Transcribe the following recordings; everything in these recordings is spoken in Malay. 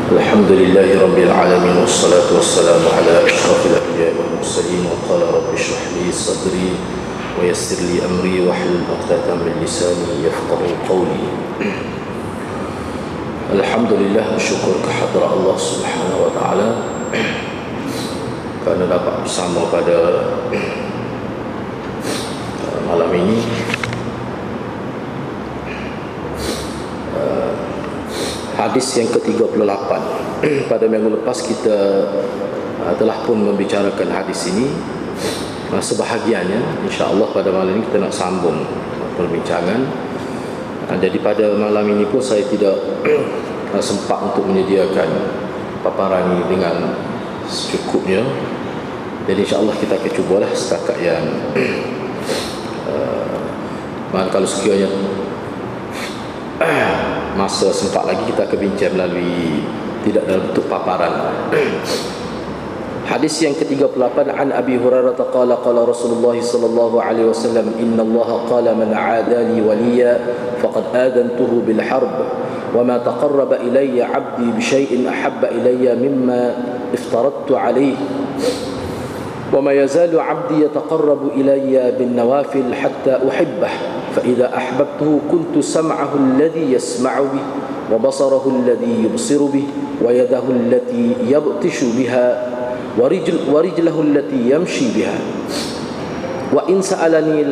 الحمد لله رب العالمين والصلاة والسلام على أشرف الأنبياء والمرسلين وقال رب اشرح لي صدري ويسر لي أمري واحلل عقدة من لساني يفقهوا قولي. Alhamdulillah, syukur kehadrat Allah Subhanahu wa taala kerana dapat bersama pada malam ini. Hadis yang ke-38. Pada minggu lepas kita telah pun membicarakan hadis ini sebahagiannya. InsyaAllah pada malam ini kita nak sambung perbincangan. Jadi pada malam ini pun saya tidak sempat untuk menyediakan paparan ini dengan secukupnya. Jadi insyaAllah kita akan cubalah setakat yang kalau sekiranya masa sempat lagi, kita akan bincang melalui tidak dalam bentuk paparan. Hadis yang ke-38, an Abi Hurairah qala qala Rasulullah sallallahu alaihi wasallam, inna Allah qala man 'adali waliya faqad adantuhu bil harb wa ma taqarraba ilayya 'abdi bi shay'in ahabba ilayya mimma iftaradtu alayhi wa ma yazalu 'abdi yataqarrabu ilayya bin nawafil hatta uhibbah فإذا أحببته كنت سمعه الذي يسمع به وبصره الذي يبصر به ويده التي يبطش بها ورجله التي يمشي بها وإن سألني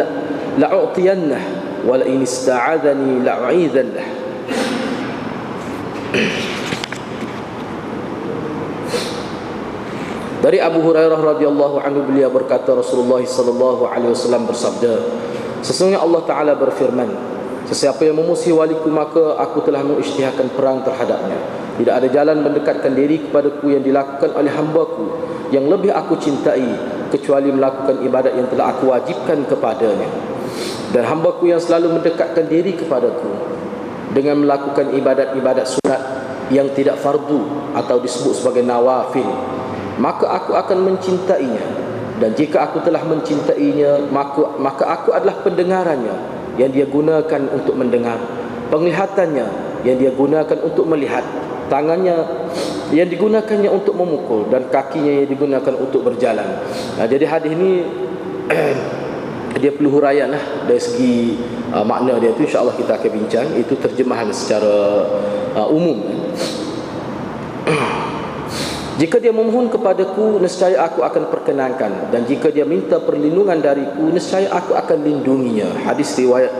لأعطينه ولئن استعاذني لأعيذنه. Dari Abu Hurairah radhiyallahu anhu, beliau berkata, Rasulullah sallallahu alaihi wasallam bersabda, sesungguhnya Allah Ta'ala berfirman, sesiapa yang memusuhi waliku maka aku telah mengisytiharkan perang terhadapnya. Tidak ada jalan mendekatkan diri kepadaku yang dilakukan oleh hambaku yang lebih aku cintai kecuali melakukan ibadat yang telah aku wajibkan kepadanya. Dan hambaku yang selalu mendekatkan diri kepadaku dengan melakukan ibadat-ibadat sunat yang tidak fardu atau disebut sebagai nawafil, maka aku akan mencintainya. Dan jika aku telah mencintainya, maka aku adalah pendengarannya yang dia gunakan untuk mendengar, penglihatannya yang dia gunakan untuk melihat, tangannya yang digunakannya untuk memukul, dan kakinya yang digunakan untuk berjalan. Jadi hadis ini dia perlu huraian dari segi makna dia tu. InsyaAllah kita akan bincang. Itu terjemahan secara umum. Jika dia memohon kepadaku, nescaya aku akan perkenankan, dan jika dia minta perlindungan dariku, nescaya aku akan lindunginya. Hadis riwayat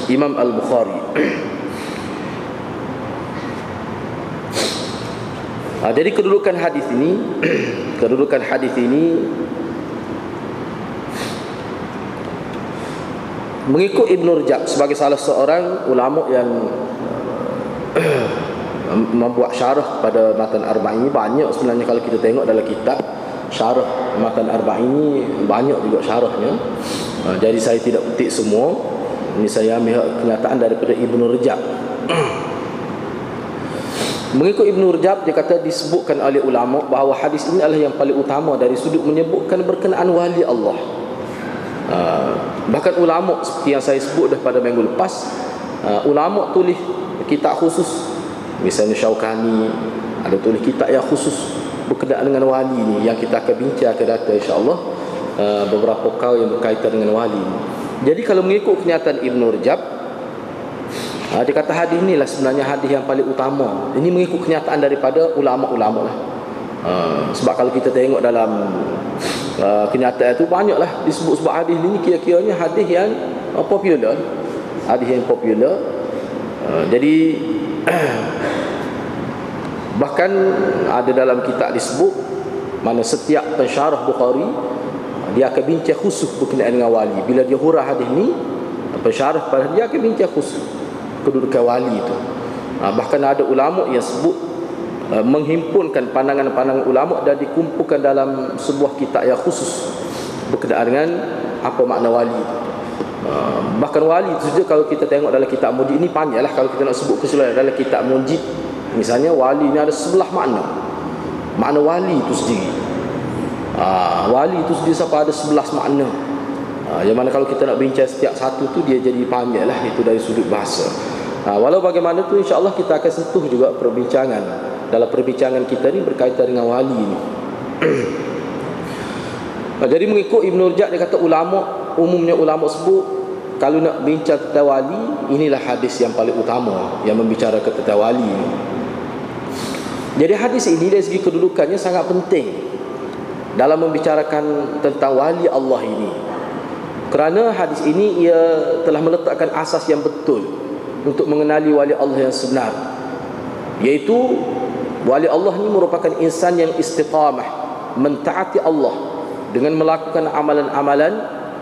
Imam Al-Bukhari. Jadi kedudukan hadis ini mengikut Ibn Rajab sebagai salah seorang ulama yang membuat syarah pada Matan Arba'in ini. Banyak sebenarnya kalau kita tengok dalam kitab syarah Matan Arba'in ini, banyak juga syarahnya. Jadi saya tidak petik semua. Ini saya ambil kenyataan daripada Ibn Rajab. Mengikut Ibn Rajab, dia kata disebutkan oleh ulama bahawa hadis ini adalah yang paling utama dari sudut menyebutkan berkenaan wali Allah. Bahkan ulama seperti yang saya sebut dah pada minggu lepas, ulama tulis kitab khusus. Misalnya Syaukani ada tulis kitab yang khusus berkenaan dengan wali ni, yang kita akan bincang akan datang insya-Allah, beberapa kau yang berkaitan dengan wali. Jadi kalau mengikut kenyataan Ibn Rajab, dia kata hadis inilah sebenarnya hadis yang paling utama. Ini mengikut kenyataan daripada ulama-ulama lah. Sebab kalau kita tengok dalam kenyataan itu, banyaklah disebut sebab hadis ini kira-kiranya hadis yang popular. Hadis yang popular. Jadi bahkan ada dalam kitab disebut mana setiap pensyarah Bukhari dia akan bincang khusus berkenaan dengan wali. Bila dia hurah hadis ni, pensyarah pada dia akan bincang khusus kedudukan wali itu. Bahkan ada ulama yang sebut menghimpunkan pandangan-pandangan ulama dan dikumpulkan dalam sebuah kitab yang khusus berkenaan dengan apa makna wali itu. Bahkan wali itu saja kalau kita tengok dalam kitab Mujib, ini panjang lah kalau kita nak sebut keseluruhan dalam kitab Mujib. Misalnya wali ini ada 11 makna. Makna wali itu sendiri, wali itu sendiri sampai ada 11 makna. Yang mana kalau kita nak bincang setiap satu tu dia jadi panjang lah, itu dari sudut bahasa. Walau bagaimana tu insya-Allah kita akan sentuh juga perbincangan dalam perbincangan kita ni berkaitan dengan wali ni. Jadi mengikut Ibn Rajab, dia kata umumnya ulama sebut kalau nak bincang tentang wali, inilah hadis yang paling utama yang membicarakan tentang wali. Jadi hadis ini dari segi kedudukannya sangat penting dalam membicarakan tentang wali Allah ini. Kerana hadis ini ia telah meletakkan asas yang betul untuk mengenali wali Allah yang sebenar, iaitu wali Allah ini merupakan insan yang istiqamah, mentaati Allah dengan melakukan amalan-amalan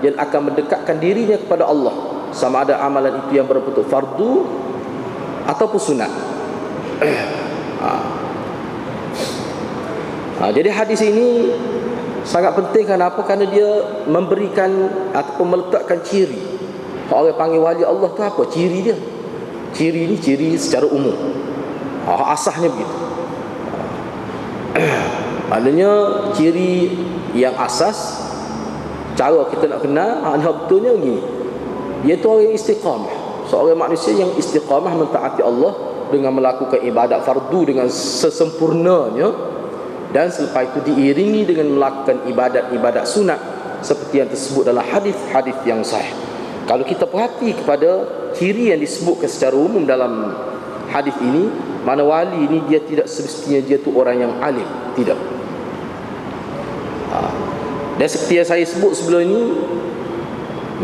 yang akan mendekatkan dirinya kepada Allah, sama ada amalan itu yang berbentuk fardu ataupun sunat. Jadi hadis ini sangat penting. Kenapa? Kerana dia memberikan ataupun meletakkan ciri. Kalau orang panggil wali Allah tu apa? Ciri dia. Ciri ni ciri secara umum. Asasnya begitu. Maknanya ciri yang asas, cara kita nak kenal betulnya begini, iaitu orang yang istiqamah. Seorang manusia yang istiqamah mentaati Allah dengan melakukan ibadat fardu dengan sesempurnanya, dan selepas itu diiringi dengan melakukan ibadat-ibadat sunat seperti yang tersebut dalam hadis-hadis yang sahih. Kalau kita perhati kepada ciri yang disebutkan secara umum dalam hadis ini, mana wali ini dia tidak semestinya dia tu orang yang alim, tidak. Dan seperti yang saya sebut sebelum ini,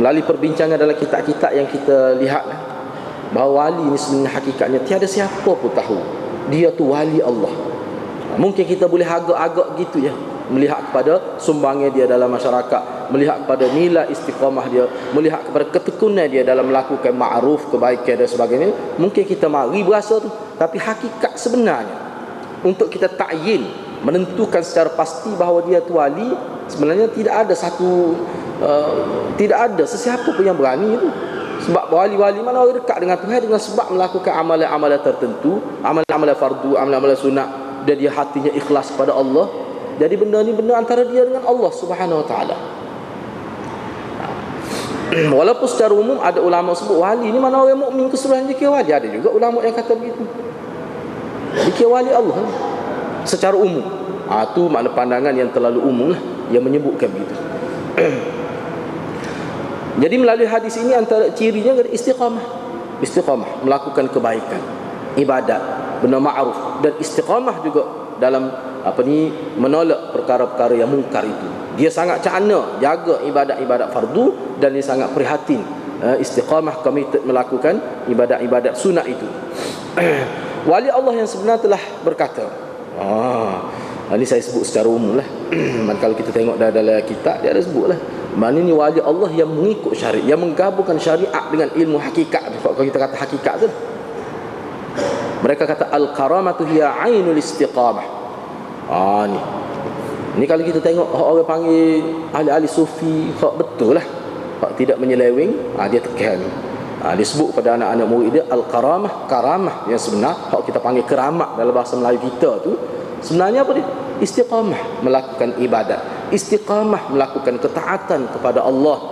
melalui perbincangan dalam kitab-kitab yang kita lihat, bahawa wali ini sebenarnya hakikatnya tiada siapa pun tahu dia tu wali Allah. Mungkin kita boleh agak-agak gitu ya, melihat kepada sumbangnya dia dalam masyarakat, melihat kepada nilai istiqamah dia, melihat kepada ketekunan dia dalam melakukan ma'ruf, kebaikan dan sebagainya. Mungkin kita mari berasa tu, tapi hakikat sebenarnya untuk kita ta'yin, menentukan secara pasti bahawa dia tu wali, sebenarnya tidak ada tidak ada sesiapa pun yang berani itu. Sebab wali-wali mana orang dekat dengan Tuhan dengan sebab melakukan amalan-amalan tertentu, amalan-amalan fardu, amalan-amalan sunat, dan dia hatinya ikhlas kepada Allah. Jadi benda ni benda antara dia dengan Allah Subhanahu Wa Taala. Walaupun secara umum ada ulama sebut wali ni mana orang mukmin keseluruhan dia kira wali, ada juga ulama yang kata begitu. Dia kira wali Allah secara umum. Itu makna pandangan yang terlalu umum lah yang menyebutkan begitu. Jadi melalui hadis ini antara cirinya adalah istiqamah melakukan kebaikan, ibadat, benda ma'ruf, dan istiqamah juga dalam menolak perkara-perkara yang mungkar itu. Dia sangat cakna jaga ibadat-ibadat fardu, dan dia sangat prihatin istiqamah, komited melakukan ibadat-ibadat sunat itu. Wali Allah yang sebenar telah berkata, ini saya sebut secara umum lah. Kalau kita tengok dalam kitab, dia ada sebut lah, mana ni wali Allah yang mengikut syariat, yang menggabungkan syariat dengan ilmu hakikat. Kalau kita kata hakikat tu, mereka kata al-karamatu hiya ainul istiqamah. Ni kalau kita tengok orang panggil ahli-ahli sufi, betul lah, tidak menyeleweng, dia tekan. Dia sebut pada anak-anak murid dia al-karamah, karamah yang sebenar, kita panggil keramat dalam bahasa Melayu kita tu, sebenarnya apa dia? Istiqamah melakukan ibadat, istiqamah melakukan ketaatan kepada Allah,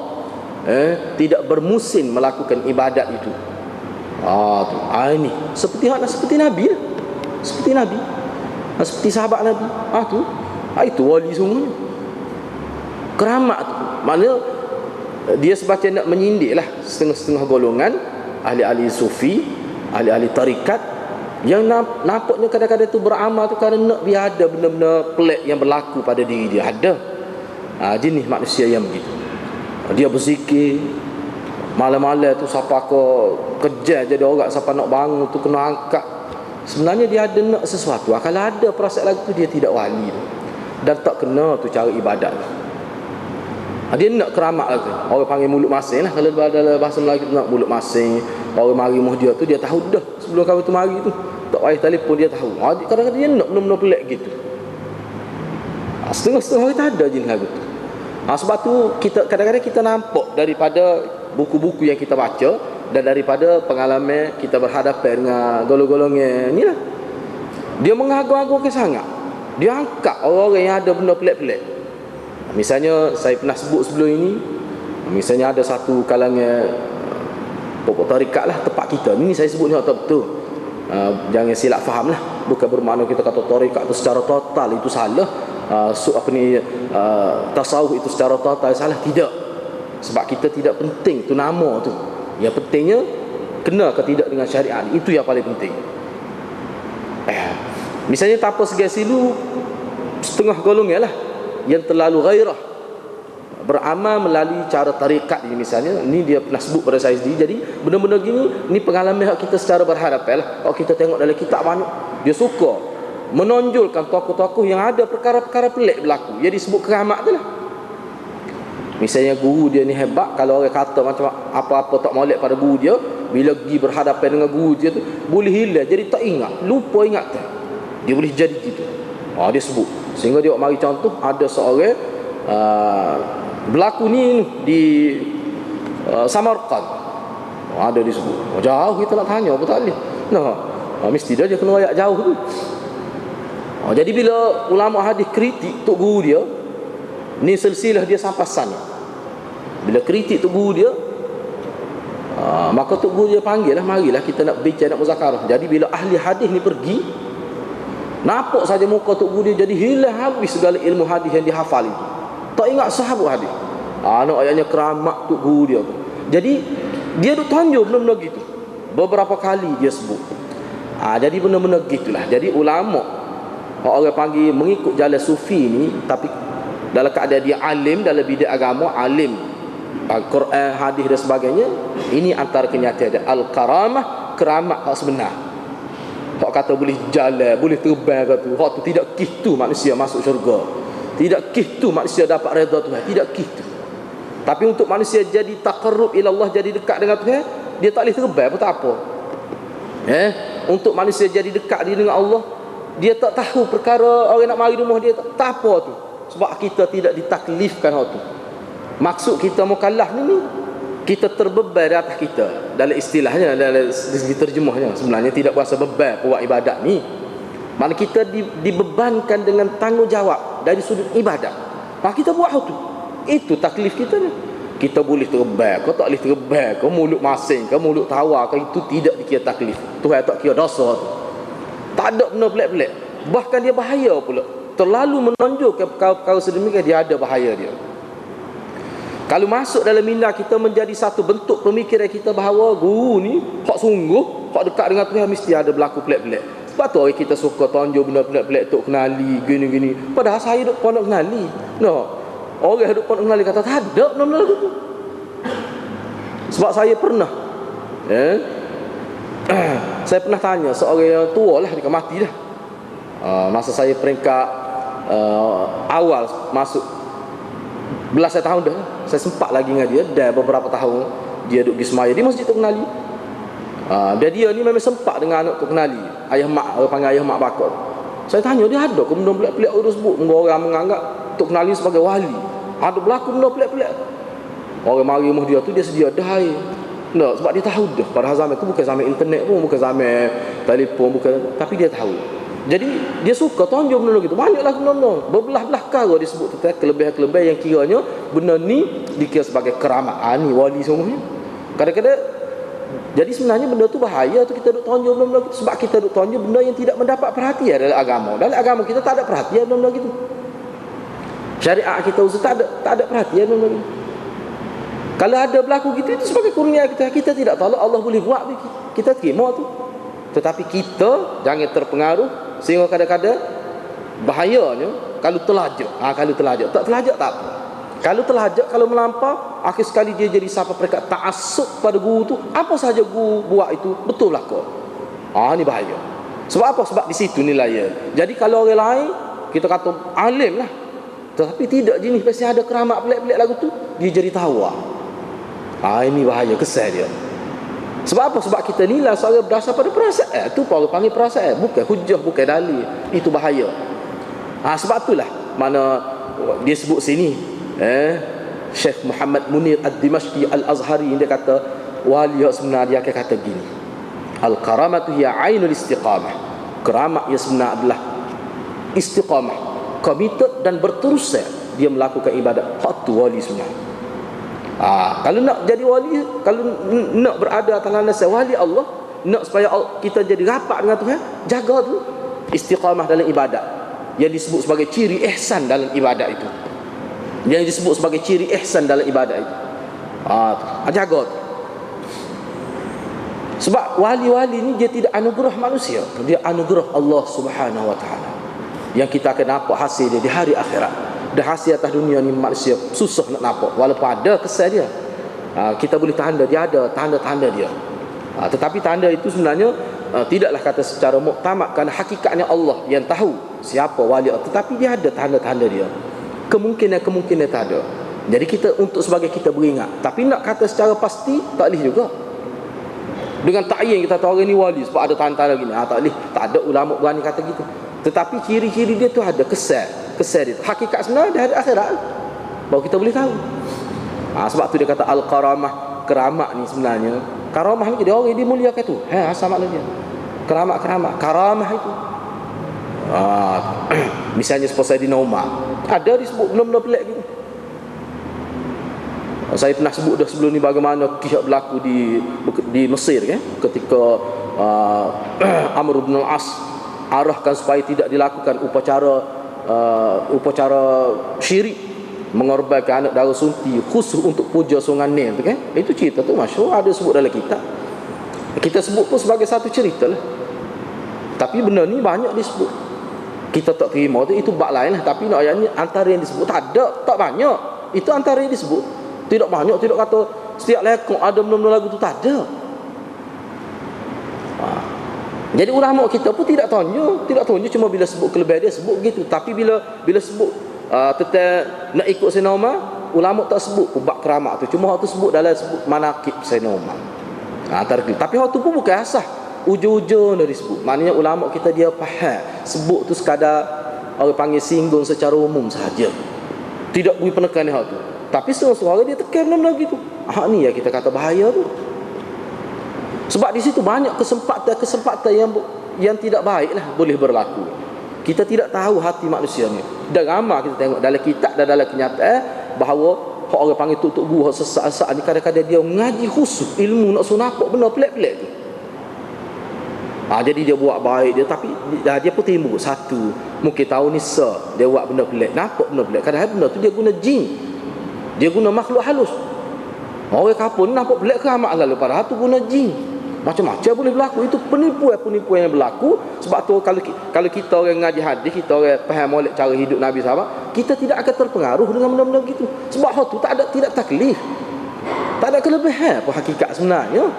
tidak bermusim melakukan ibadat itu. Ini seperti Nabi lah. Seperti Nabi, seperti sahabat Nabi. Itu wali semuanya. Keramat tu maknanya dia sebabnya nak menyindik lah setengah-setengah golongan ahli-ahli sufi, ahli-ahli tarikat, yang nampaknya kadang-kadang tu beramal tu kerana nak biar ada benda-benda pelik yang berlaku pada diri dia. Ada jenis manusia yang begitu. Dia berzikir malam-malam tu, siapa kejar jadi orang, siapa nak bangun tu kena angkat. Sebenarnya dia ada nak sesuatu. Kalau ada perasaan lagi tu, dia tidak wali tu, dan tak kena tu cara ibadat tu. Dia nak keramat lagi. Orang panggil mulut masing lah. Kalau dalam bahasa Melayu tu nak mulut masing. Orang mari muh dia tu, dia tahu dah sebelum kawan tu mari tu, tak payah telefon dia tahu. Kadang-kadang dia nak benda-benda pelik gitu. Setengah-setengah orang tak ada jenis lagu tu. Sebab tu kita kadang-kadang kita nampak daripada buku-buku yang kita baca, dan daripada pengalaman kita berhadapan dengan golong-golongnya ni lah, dia mengagung-agungkan sangat. Dia angkat orang-orang yang ada benda pelik-pelik. Misalnya saya pernah sebut sebelum ini, misalnya ada satu kalangan pokok tarikat lah tempat kita ni, saya sebut ni tak betul, jangan silap faham lah. bukan bermakna kita kata tarekat itu secara total itu salah. Tasawuf itu secara total salah, tidak. Sebab kita tidak penting tu nama tu. Yang pentingnya kena ke tidak dengan syariat, itu yang paling penting. Misalnya tanpa segasilu setengah golongan lah yang terlalu ghairah, beramal melalui cara tarikat ini misalnya. Ni dia pernah sebut pada saya sendiri. Jadi benda-benda gini ni pengalaman kita secara berhadapan lah. Kalau kita tengok dalam kitab banyak, dia suka menonjolkan tokoh-tokoh yang ada perkara-perkara pelik berlaku, jadi disebut keramat tu lah. Misalnya guru dia ni hebat, kalau orang kata macam apa-apa tak molek pada guru dia, bila pergi berhadapan dengan guru dia tu boleh hilang, jadi tak ingat, lupa ingatan. Dia boleh jadi gitu. Dia sebut. Sehingga dia mari contoh, ada seorang berlaku ni di Samarkand. Ada disebut. Jauh kita nak tanya apa tak boleh. Mesti dia kena royak jauh tu. Jadi bila ulama hadis kritik tok guru dia, ni silsilah dia sampai sana. Bila kritik tok guru dia, maka tok guru dia panggil lah, marilah kita nak bincang, nak muzakarah. Jadi bila ahli hadis ni pergi, nampak saja muka tok guru dia jadi hilang habis segala ilmu hadis yang dihafal itu. Tak ingat sahabat hadis. Nak ayatnya keramat tok guru dia tu. Jadi dia duk tunjuk benda-benda gitu. Beberapa kali dia sebut. Jadi benda-benda gitulah. Jadi ulama orang panggil mengikut jalan sufi ni, tapi dalam keadaan dia alim dalam bidang agama, alim Quran, hadis dan sebagainya. Ini antara kenyataan al-karamah, keramat hak sebenar. Hak kata boleh jalan, boleh terbang kata, hak tu tidak gitu manusia masuk syurga. Tidak gitu manusia dapat redha Tuhan, tidak gitu. Tapi untuk manusia jadi taqarrub ila Allah, jadi dekat dengan Tuhan, dia tak boleh terbang pun tak apa. Untuk manusia jadi dekat dengan Allah, dia tak tahu perkara orang nak mari rumah dia, tak apa tu. Sebab kita tidak ditaklifkan hal tu. Maksud kita mukallaf ni kita terbeban di atas kita. Dalam istilahnya, dalam segi terjemahnya, sebenarnya tidak berasa beban buat ibadat ni. Mana kita dibebankan dengan tanggungjawab dari sudut ibadat. Kita buat hal tu. Itu taklif kita ni. Kita boleh terbang, kau tak boleh terbang, kau mulut masing, kau mulut tawa, kau itu tidak dikira taklif. Tuhan tak kira dosa tu. Tak ada benda pelik-pelik. Bahkan dia bahaya pula. Terlalu menonjolkan perkara-perkara sedemikian, dia ada bahaya dia. Kalau masuk dalam minda kita menjadi satu bentuk pemikiran kita bahawa guru ni hak sungguh, hak dekat dengan Tuhan, mesti ada berlaku pelik-pelik. Sebab tu orang kita suka tonjol benda pelik-pelik tok kenali gini-gini. Padahal saya duk pondok kenali. Orang duk pondok kenali kata tak ada benda-benda gitu. Sebab saya pernah saya pernah tanya seorang yang tua lah, dia mati dah. Masa saya peringkat awal masuk belasan tahun dah, saya sempat lagi dengan dia. Dan beberapa tahun dia duduk di semaya di masjid tu kenali. Dia ni memang sempat dengan anak tu kenali, ayah mak, orang panggil ayah mak bakar. Saya tanya dia ada ke benda pelik-pelik orang sebut, orang menganggap tu kenali sebagai wali. Ada berlaku benda pelik-pelik. Orang mari rumah dia tu dia sedia dah air. Sebab dia tahu dah. Pada zaman tu bukan zaman internet pun, bukan zaman telefon, bukan, tapi dia tahu. Jadi dia suka tonjol benda gitu. Banyaklah benda-benda, berbelah-belah perkara dia sebut tentang kelebihan-kelebihan yang kiranya benda ni dikira sebagai keramat. Ni wali semuanya. Kadang-kadang jadi sebenarnya benda tu bahaya tu, kita duk tonjol benda-benda gitu. Sebab kita duk tonjol benda yang tidak mendapat perhatian dalam agama. Dalam agama kita tak ada perhatian benda-benda gitu. Syariat kita tak ada perhatian benda-benda gitu. Kalau ada berlaku gitu, itu sebagai kurnia kita tidak tahu Allah boleh buat, kita terima tu. Tetapi kita jangan terpengaruh, sehingga kadang-kadang bahayanya kalau terlajak. Kalau terlajak, tak terlajak tak apa. Kalau terlajak, kalau melampau, akhir sekali dia jadi sampai peringkat ta'assub pada guru tu. Apa saja guru buat itu betul lah kau. Ni bahaya. Sebab apa? Sebab di situ nilai. Jadi kalau orang lain kita kata alim lah, tetapi tidak jenis pasti ada keramat pelik-pelik lagu tu, dia jadi tawa. Ini bahaya, kesal dia. Sebab apa? Sebab kita nilai seorang berdasar pada perasaan. Itu orang panggil perasaan, bukan hujah, bukan dalil. Itu bahaya. Sebab itulah mana dia sebut sini, Syekh Muhammad Munir Ad-Dimashqi Al-Azhari, dia kata wali sebenar dia akan kata gini, al-karamatu hiya ainul istiqamah. Keramat yang sebenar adalah istiqamah, committed dan berterusan dia melakukan ibadat. Hak tu wali sebenar. Kalau nak jadi wali, kalau nak berada atas landasan wali Allah, nak supaya kita jadi rapat dengan Tuhan, jaga tu. Istiqamah dalam ibadat, yang disebut sebagai ciri ihsan dalam ibadat itu. Yang disebut sebagai ciri ihsan dalam ibadat itu. Jaga tu. Sebab wali-wali ni dia tidak anugerah manusia, dia anugerah Allah Subhanahu wa taala. Yang kita akan nampak hasil dia di hari akhirat. Dah hasil atas dunia ni manusia susah nak nampak, walaupun ada kesan dia. Kita boleh tanda dia ada tanda-tanda dia. Tetapi tanda itu sebenarnya tidaklah kata secara muktamad, kerana hakikatnya Allah yang tahu siapa wali, tetapi dia ada tanda-tanda dia. Kemungkinan tak ada. Jadi kita untuk sebagai kita beringat, tapi nak kata secara pasti tak boleh juga. Dengan ta'yin kita tahu orang ni wali sebab ada tanda-tanda gini, tak boleh. Tak ada ulama berani kata gitu. Tetapi ciri-ciri dia tu ada kesan dia tu. Hakikat sebenarnya dia ada akhirat, baru kita boleh tahu. Sebab tu dia kata al-karamah. Keramat ni sebenarnya, karamah ni dia orang dia muliakan tu. Asal makna dia karamah itu. Misalnya seperti Saidina Umar, ada disebut benda-benda pelik gitu. Saya pernah sebut dah sebelum ni bagaimana kisah berlaku di Mesir kan, ketika Amr bin al-As arahkan supaya tidak dilakukan upacara syirik, mengorbankan anak dara sunti khusus untuk puja sungai Nil tu kan. Itu cerita tu masyhur, ada sebut dalam kitab. Kita sebut pun sebagai satu cerita lah. Tapi benda ni banyak disebut. Kita tak terima tu, itu bab lain lah. Tapi ayat ni antara yang disebut tak banyak. Itu antara yang disebut. Tidak banyak, tidak kata setiap lekong ada benda-benda lagu tu, tak ada. Jadi ulama kita pun tidak tanya cuma bila sebut kelebihan dia sebut begitu. Tapi bila sebut tentang nak ikut Sayyidina Umar, ulama tak sebut bab keramat tu, cuma hak tu sebut dalam sebut manaqib Sayyidina Umar. Tapi hak tu pun bukan asah ujung-ujung dah disebut. Maknanya ulama kita dia faham sebut tu sekadar orang panggil singgung secara umum sahaja, tidak beri penekanan hak tu. Tapi suara dia tekan benda-benda gitu. Ni ya kita kata bahaya tu. Sebab di situ banyak kesempatan yang tidak baik lah boleh berlaku. Kita tidak tahu hati manusia ni. Dah ramai kita tengok dalam kitab dan dalam kenyataan bahawa orang panggil tuk-tuk guru sesak-sesak ni kadang-kadang dia mengaji khusus ilmu nak suruh nampak benda pelik-pelik tu. Jadi dia buat baik dia, tapi dia pun timbul satu, mungkin tahu ni dia buat benda pelik, nampak benda pelik. Kadang-kadang benda tu dia guna jin, dia guna makhluk halus. Orang kapun nampak pelik keramat lalu, padahal tu guna jin. Macam-macam boleh berlaku. Itu penipuan yang berlaku. Sebab tu kalau kita orang ngaji hadis, kita orang faham molek cara hidup Nabi sahabat, kita tidak akan terpengaruh dengan benda-benda gitu. Sebab hal tu tidak taklif, tak ada kelebihan apa hakikat sebenarnya.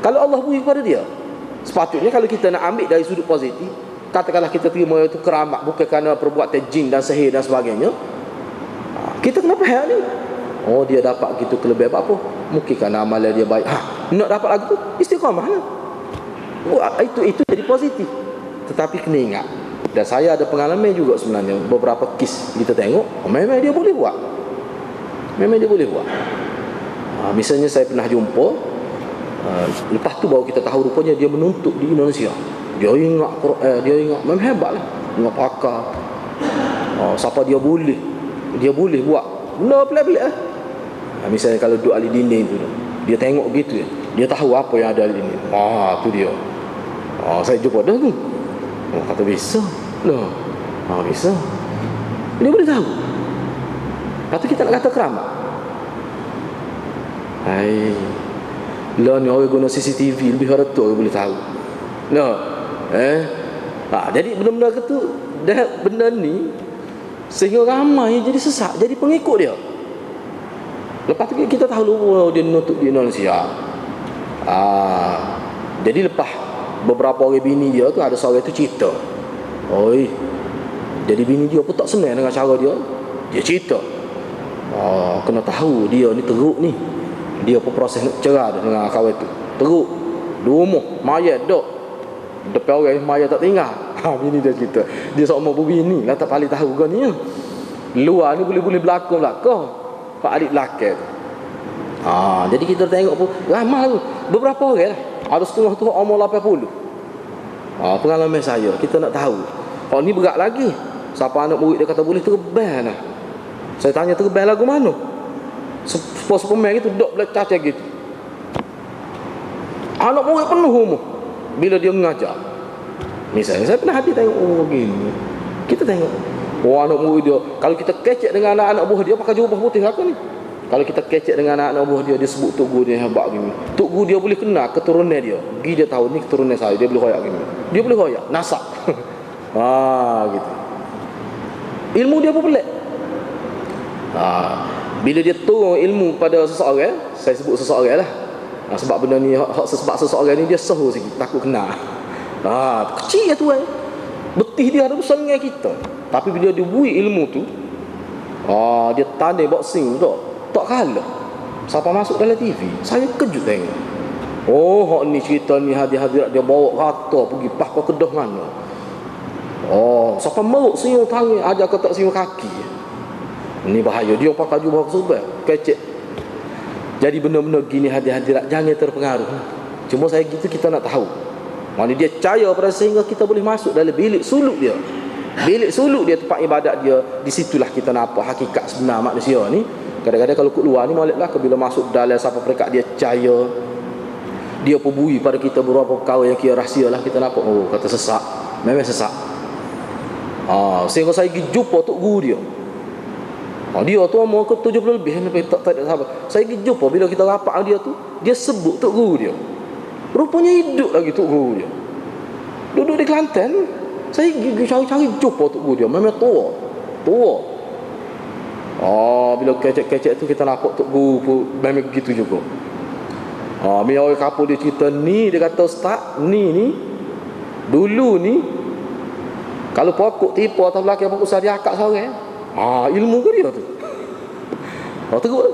Kalau Allah beri kepada dia, sepatutnya kalau kita nak ambil dari sudut positif, katakanlah kita terima itu keramat bukan kerana perbuatan jin dan sihir dan sebagainya, kita kena faham ni. Dia dapat gitu kelebihan apa? Mungkin kerana amalan dia baik. Nak dapat lagi tu istiqamah lah. Itu jadi positif. Tetapi kena ingat, dan saya ada pengalaman juga sebenarnya, beberapa kes kita tengok memang dia boleh buat. Misalnya saya pernah jumpa, lepas tu baru kita tahu rupanya dia menuntut di Indonesia. Dia ingat Quran, dia ingat, memang hebat lah, ingat pakar. Siapa dia boleh buat benda pelik-pelik lah. Misalnya kalau duduk ahli dinding tu, dia tengok gitu ya, dia tahu apa yang ada di dinding. Tu dia. Saya jumpa dah tu. Kata bisa lah. Bisa. Dia boleh tahu. Kata kita nak kata keramat. Lah ni orang guna CCTV lebih haratul boleh tahu. Jadi benda-benda tu, benda ni sehingga ramai jadi sesat, jadi pengikut dia. Lepas tu kita tahu dia nuntut di Indonesia. Jadi lepas beberapa orang bini dia tu, ada seorang tu cerita, jadi bini dia pun tak senang dengan cara dia cerita. Kena tahu dia ni teruk ni. Dia pun proses nak cerah dengan kawan tu. Teruk di rumah, mayat dok depan orang, mayat tak tinggal. Bini dia cerita, dia seorang berbini lah, tak paling tahu kan ni. Luar ni boleh berlakon Pak adik belakang. Jadi kita tengok pun ramai tu, beberapa orang lah. Ada setengah tu umur 80. Pengalaman saya, kita nak tahu. Ni berat lagi. Siapa anak murid dia kata boleh terbang lah. Saya tanya terbang lagu mana? Sepuluh itu dok belajar gitu. Anak murid penuh umur bila dia mengajar. Misalnya saya pernah hadir tengok begini. Kita tengok anak murid dia, kalau kita kecek dengan anak-anak buah dia pakai jubah putih apa ni? Kalau kita kecek dengan anak-anak buah dia, dia sebut tok guru dia hebat gini. Tok guru dia boleh kenal keturunan dia. Dia tahu ni keturunan saya, dia boleh royak gini. Dia boleh royak nasab. Gitu. Ilmu dia pun pelik. Bila dia turun ilmu pada seseorang, saya sebut seseorang lah. Sebab benda ni sebab seseorang ni dia sahur sikit, takut kena. Kecil ya tuan. Betih dia ada besar dengan kita. Tapi bila dia bui ilmu tu, dia tanding boxing tu, tak kalah. Siapa masuk dalam TV, saya kejut tengok. Hak ni cerita ni hadirat dia bawa kata pergi pas ke Kedah mana. Siapa meluk siung tangan, ajar kata siung kaki. Ni bahaya, dia pakai jubah sebab kecek. Jadi benda-benda gini hadirat jangan terpengaruh. Cuma saya gitu kita nak tahu. Mana dia percaya pada sehingga kita boleh masuk dalam bilik suluk dia. Bilik suluk dia, tempat ibadat dia. Di situlah kita nampak hakikat sebenar manusia ni. Kadang-kadang kalau keluar ni maliklah bila masuk dalam siapa perekat dia percaya, dia perbui pada kita beberapa perkara yang kira rahsia lah, kita nampak kata sesak. Memang sesak. Sehingga saya pergi jumpa tok guru dia. Dia tu umur ke 70 lebih, tak ada sahabat. Saya pergi jumpa bila kita rapat dia tu, dia sebut tok guru dia. Rupanya hidup lagi tok guru dia. Duduk di Kelantan. Saya pergi cari-cari jumpa tok guru dia. Memang tua. Bila kecek-kecek tu kita nampak tok guru pun memang begitu juga. Bila orang kapal dia cerita ni, dia kata ustaz, ni dulu ni kalau pokok tipu atau belakang pokok usah dia akak seorang. Ilmu ke dia tu. Teruk.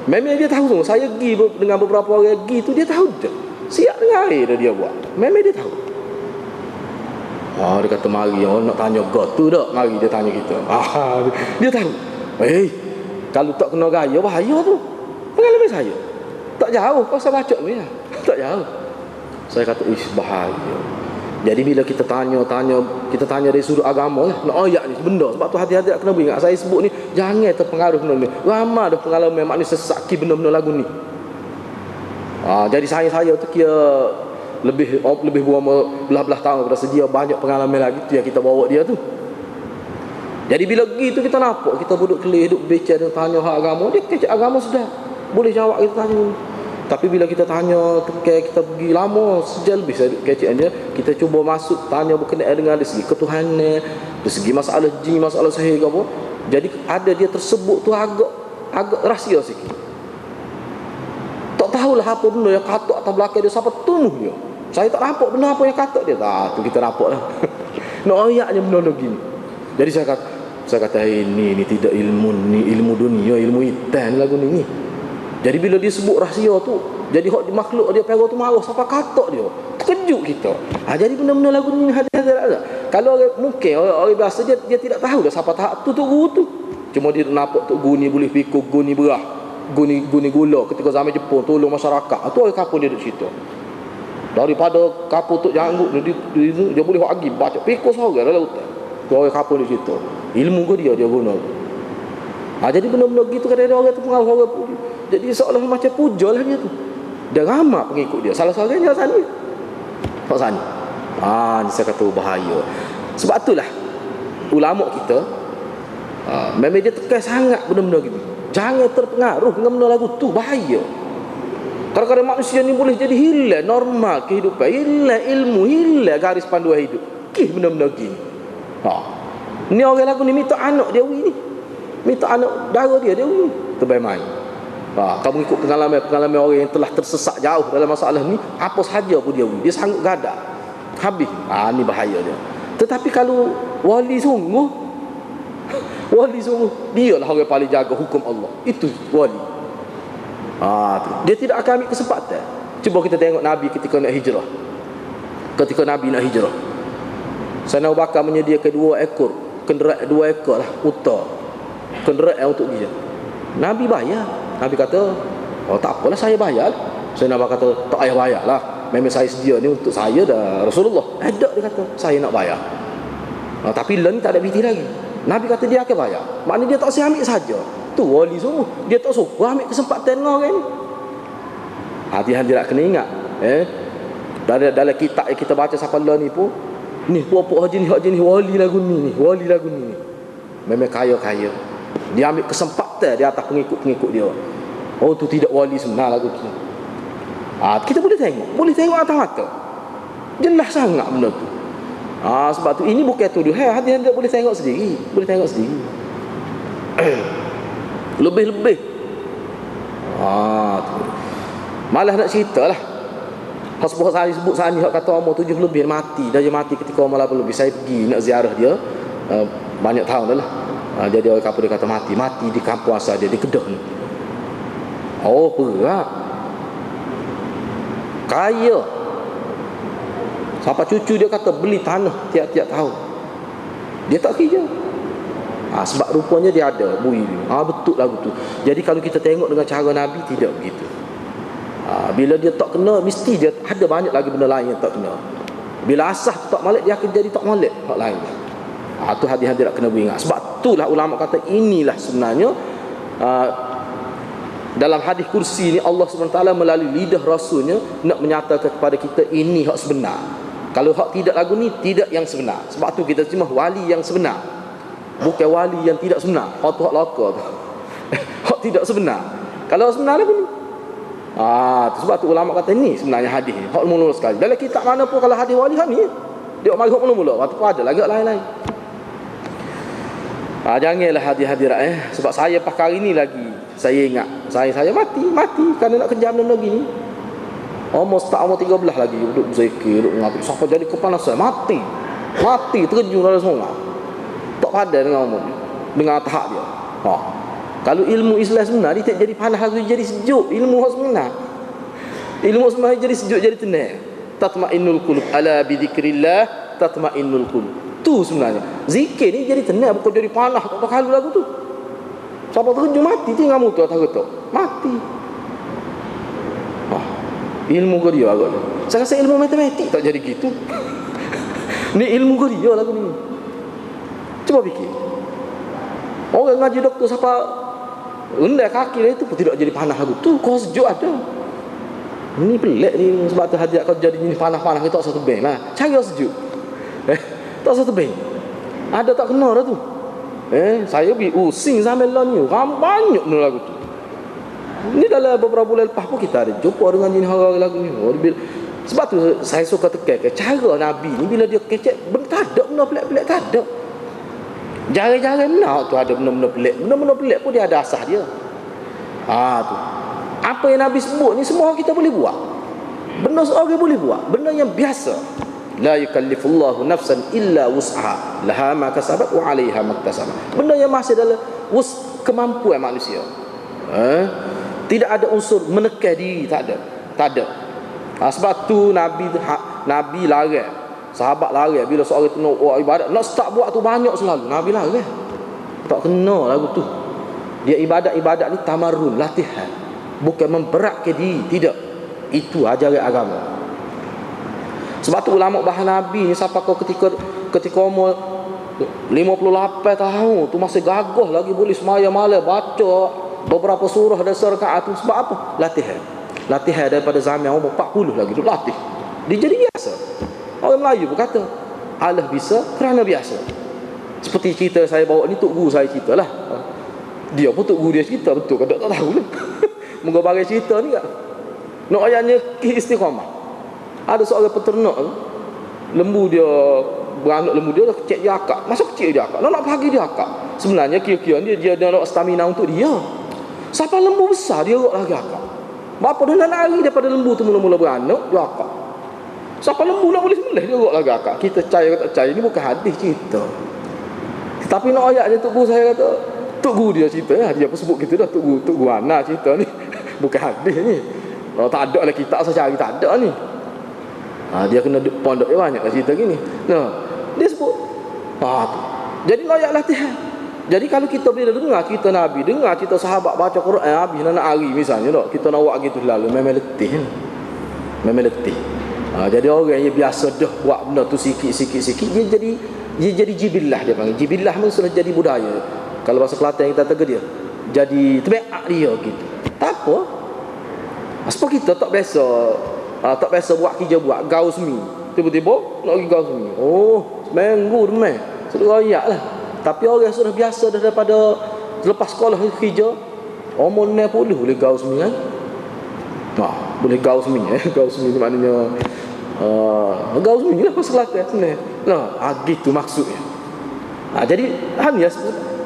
Memang dia tahu tu. Saya pergi dengan beberapa orang pergi tu, dia tahu je. Siap dengan air dia buat. Memang dia tahu. Dia kata mari nak tanya God tu tak? Mari dia tanya kita. Dia tahu. Kalau tak kena gaya bahaya tu. Pengalaman saya. Tak jauh kau saya baca ni. Tak jauh. Saya kata bahaya. Jadi bila kita tanya dari sudut agama lah, nak ayat ni benda. Sebab tu hati-hati kena ingat saya sebut ni, jangan terpengaruh benda ni. Ramai dah pengalaman manusia sesaki benda-benda lagu ni. Jadi saya tu kira lebih belah-belah tahun pada sedia banyak pengalaman lagi tu yang kita bawa dia tu. Jadi bila gitu kita nampak kita duduk kelih, duduk bicara dan tanya hak agama, dia kecek agama sudah boleh jawab kita tanya. Tapi bila kita tanya, kita pergi lama sejak lebih keceknya, kita cuba masuk tanya berkenaan dengan dari segi ketuhanan, dari segi masalah jin, masalah sihir ke apa. Jadi ada dia tersebut tu agak rahsia sikit. Tak tahulah apa benda yang katak atas belakang dia, siapa tunuh dia. Saya tak nampak benda apa yang katak dia. Tu kita nampak lah. Nak ayatnya benda begini. Jadi saya kata ini tidak ilmu, ni ilmu dunia, ilmu hitam lagu ni. Jadi bila dia sebut rahsia tu, jadi hak makhluk dia pergi tu marah siapa katak dia. Terkejut kita. Jadi benda-benda lagu ni hati-hati. Kalau mungkin orang biasa dia tidak tahu dah siapa tahap tu guru tu. Cuma dia nampak tu guru ni boleh pikul, guru ni berah, guru ni gula ketika zaman Jepun tolong masyarakat. Tu orang kapal dia duk cerita. Daripada kapal tu janggut dia boleh bagi baca pikul seorang dalam hutan. Tu orang kapal dia cerita. Ilmu ke dia guna. Jadi benda-benda gitu kadang-kadang orang tu pengaruh orang pun. Jadi seolah macam puja lah dia tu. Dia ramai pengikut dia. Salah seorangnya sana. Pak sana. Ni saya kata bahaya. Sebab itulah ulama kita memang dia tekan sangat benda-benda gitu. Jangan terpengaruh dengan benda lagu tu, bahaya. Kadang-kadang manusia ni boleh jadi hilang normal kehidupan, hilang ilmu, hilang garis panduan hidup. Benda-benda gini. Ni orang lagu ni minta anak dia ni. Minta anak dara dia ni. Terbaik main. Kamu ikut pengalaman orang yang telah tersesat jauh dalam masalah ni, apa sahaja pun dia sanggup gadak. Habis. Ni bahaya dia. Tetapi kalau wali sungguh, dia lah orang paling jaga hukum Allah. Itu wali. Dia tidak akan ambil kesempatan. Cuba kita tengok Nabi ketika nak hijrah. Ketika Nabi nak hijrah, Sayyidina Abu Bakar menyediakan 2 ekor kenderaan, 2 ekor lah unta, kenderaan untuk dia. Nabi bayar. Nabi kata, tak apalah saya bayar. Sayyidina Abu Bakar kata, tak payah bayar lah. Memang saya sedia ni untuk saya dah Rasulullah. Ada dia kata, saya nak bayar. Tapi lah ni tak ada biti lagi. Nabi kata dia akan bayar. Maknanya dia tak usah ambil saja. Tu wali semua. Dia tak suruh ambil kesempatan dengan orang ni. Hati-hati nak kena ingat. Dalam kitab yang kita baca sampai lah ni pun, Ni puak-puak haji ni wali lagu ni, wali lagu ni. Memang kaya-kaya. Dia ambil kesempatan di atas pengikut-pengikut dia. Oh tu tidak wali sebenar lagu tu. Kita boleh tengok atas mata. Jelas sangat benda tu. Sebab tu ini bukan tuduh. Hati-hati boleh tengok sendiri. Lebih-lebih. Malah nak cerita lah. Hasbuh saya sebut sani hak kata umur 7 lebih mati. Dia mati ketika umur 8 lebih. Saya pergi nak ziarah dia. Banyak tahun dah lah. Jadi orang kampung dia kata mati di kampung asal dia di Kedah ni. Oh berat. Kaya. Sampai cucu dia kata beli tanah tiap-tiap tahun. Dia tak kerja. Sebab rupanya dia ada bui ni. Betul lagu tu. Jadi kalau kita tengok dengan cara Nabi, tidak begitu. Bila dia tak kena, mesti dia ada banyak lagi benda lain yang tak kena. Bila asah tu tak molek, dia akan jadi tak molek hak lain. Tu hati-hati nak kena beringat. Sebab itulah ulama kata inilah sebenarnya dalam hadis kursi ni Allah SWT melalui lidah Rasulnya nak menyatakan kepada kita ini hak sebenar. Kalau hak tidak lagu ni, tidak yang sebenar. Sebab tu kita cuma wali yang sebenar, bukan wali yang tidak sebenar. Hak tu hak laka tu. Hak tidak sebenar. Kalau sebenar lagu ni, sebab tu ulama kata ni sebenarnya hadis ni hak mula-mula sekali. Dalam kitab mana pun kalau hadis wali hak ni, dia mari hak mula-mula. Waktu pun ada lagi lain-lain. Janganlah hadirat sebab saya pakai hari ni lagi saya ingat saya mati kerana nak kejam benda gini. Umur 13 lagi duduk berzikir, duduk mengatur sampai jadi kepanasan, mati terjun dalam sungai. Tak padan dengan umur, dengan tahap dia. Kalau ilmu Islam sebenar dia tak jadi panas lagi, jadi sejuk. Ilmu sebenar jadi sejuk, jadi tenang. Tatma'innul qulub, ala bi dzikrillah tatma'innul qulub. Tu sebenarnya zikir ni jadi tenang, bukan jadi panas. Tak tahu kalau lagu tu siapa terjun mati tinggal motor atas kereta mati. Ilmu ke dia agak. Saya rasa ilmu matematik tak jadi gitu. Ni ilmu ke dia lagu ni. Cuba fikir, orang ngaji doktor siapa rendah kaki lah itu pun tidak jadi panas lagu tu. Kau sejuk ada. Ini pelik ni. Sebab tu hadiah kau jadi ni panas-panas kita tak satu bank lah. Cara sejuk tak satu bank. Ada tak kena dah tu. Saya pergi using sampai lah ni. Banyak ni lagu tu. Ni dalam beberapa bulan lepas pun kita ada jumpa dengan jenis orang lagu ni. Sebab tu saya suka tekan cara Nabi ni bila dia kecek, tak ada benda pelik-pelik, tak ada. Jarang-jarang tu ada benda-benda pelik. Benda-benda pelik pun dia ada asas dia. Tu. Apa yang Nabi sebut ni semua kita boleh buat. Benda seorang boleh buat. Benda yang biasa. La yukallifullahu nafsan illa wus'aha. Laha ma kasabat wa 'alaiha maktasabat. Benda yang masih dalam kemampuan manusia. Tidak ada unsur menekan diri, tak ada. Sebab tu Nabi larang, sahabat larang bila seorang tu nak buat ibadat, nak start buat tu banyak selalu. Nabi larang. Tak kena lagu tu. Dia ibadat ni tamarrun, latihan. Bukan memberatkan diri, tidak. Itu ajaran agama. Sebab tu ulama bahan Nabi ni siapa kau ketika umur 58 tahun tu masih gagah lagi boleh semaya malam baca beberapa surah dasar rakaat tu. Sebab apa? Latihan daripada zaman umur 40 lagi tu latih. Dia jadi biasa. Orang Melayu berkata Allah bisa kerana biasa. Seperti cerita saya bawa ni, tok guru saya cerita lah. Dia pun tok guru dia cerita betul ke tak tahu lah. Moga bagi cerita ni tak. Nak ayatnya istiqamah. Ada seorang peternak lembu dia, beranak lembu dia kecil dia akak. Masa kecil dia akak, nak pagi dia akak. Sebenarnya kira-kira dia nak stamina untuk dia. Sampai lembu besar dia rok lagi akak. Bapa dia nak lari daripada lembu tu mula-mula beranak, dia akak. Sampai lembu nak boleh sembelih dia rok lagi akak. Kita percaya atau tak percaya, ini bukan hadis cerita. Tapi nak ayat dia tok guru saya kata, tok guru dia cerita dia pun sebut gitu dah, tok guru anak cerita ni. Bukan hadis ni. Kalau tak ada lah kita saya cari, tak ada ni. Dia kena pondok dia banyak lah cerita gini. Dia sebut tu. Jadi layak latihan. Jadi kalau kita bila dengar cerita Nabi, dengar cerita sahabat baca Quran habis nak hari misalnya tak, kita nak buat gitu lalu memang letih. Jadi orang yang biasa dah buat benda tu sikit dia jadi jibillah, dia panggil. Jibillah maksudnya jadi budaya. Kalau bahasa Kelantan kita tegur dia jadi tabiat dia gitu. Tak apa. Sebab kita tak biasa buat kerja buat gaul semi. tiba-tiba nak pergi gaul sembunyi. Oh, seminggu demam. Sudah royak lah. Tapi orang sudah biasa dah daripada lepas sekolah kerja, umur 60 boleh gaul sembunyi kan? Boleh gaul sembunyi. Gaul sembunyi maknanya gaul sembunyi lah pasal Kelantan sebenarnya. Gitu maksudnya. Jadi ya,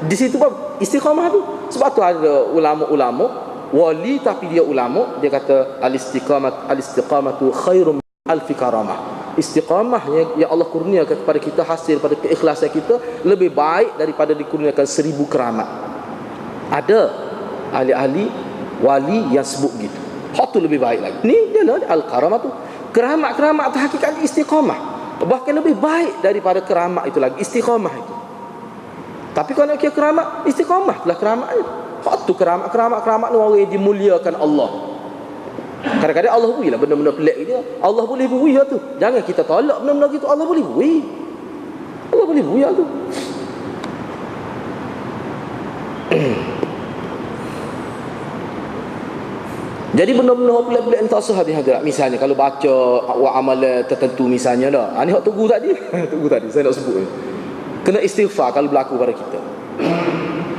di situ pun istiqamah tu. Sebab tu ada ulama-ulama wali tapi dia ulama, dia kata al-istiqamatu khairum alfi karamah. Istiqamah yang Allah kurniakan kepada kita hasil pada keikhlasan kita lebih baik daripada dikurniakan 1000 keramat. Ada ahli-ahli wali yang sebut gitu. Hak tu lebih baik lagi. Ni dia lah al-karamah tu. Keramat tu hakikatnya istiqamah. Bahkan lebih baik daripada keramat itu lagi, istiqamah itu. Tapi kalau nak kira keramat, istiqamah lah keramat itu. Hak tu keramat ni orang yang dimuliakan Allah. Kadang-kadang Allah beri lah benda-benda pelik dia. Allah boleh beri lah tu. Jangan kita tolak benda-benda gitu. Allah boleh beri. Allah boleh beri lah tu. Jadi benda-benda pelik-pelik yang tak sah hadirat. Misalnya kalau baca amalan tertentu misalnya dah. Ni hak tunggu tadi. Tunggu tadi saya nak sebut ni. Kena istighfar kalau berlaku pada kita.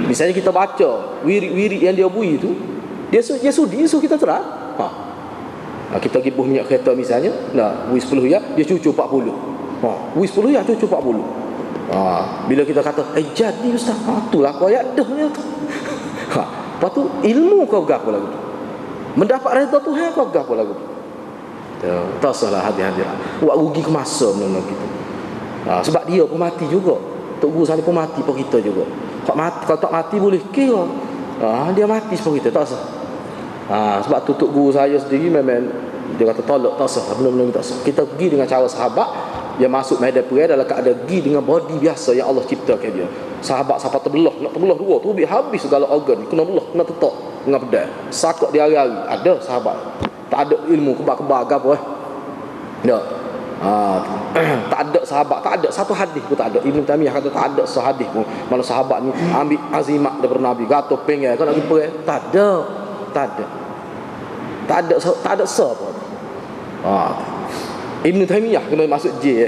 Misalnya kita baca wirid yang dia beri tu, dia sudi suruh kita terang. Kita pergi buh minyak kereta misalnya, beri 10 ya, dia cucu 40. Beri 10 ya, cucu 40. Bila kita kata, jadi ustaz, itulah aku ayat dah ni tu. Lepas tu ilmu kau gapo lagu tu. Mendapat redha Tuhan kau gapo lagu tu. Tak salah hadirat. Buat rugi ke masa benda gitu. Sebab dia pun mati juga. Tok guru sana pun mati pun kita juga. Kalau tak mati boleh kira. Dia mati sebab kita tak sah. Sebab tu tok guru saya sendiri memang dia kata tolak tak sah, belum tak sah. Kita pergi dengan cara sahabat yang masuk medan perang dalam keadaan pergi dengan body biasa yang Allah ciptakan dia. Sahabat siapa terbelah, nak terbelah dua tu habis segala organ, kena belah, kena tetak dengan pedang. Sakak dia hari-hari. Ada sahabat. Tak ada ilmu kebar-kebar ke apa tak ada sahabat, tak ada satu hadis pun tak ada. Ibn Taimiyah kata tak ada sahadis pun mana sahabat ni ambil azimat daripada Nabi gato pengen kau nak pergi perang. Tak ada siapa. Ibn Taimiyah kena masuk J.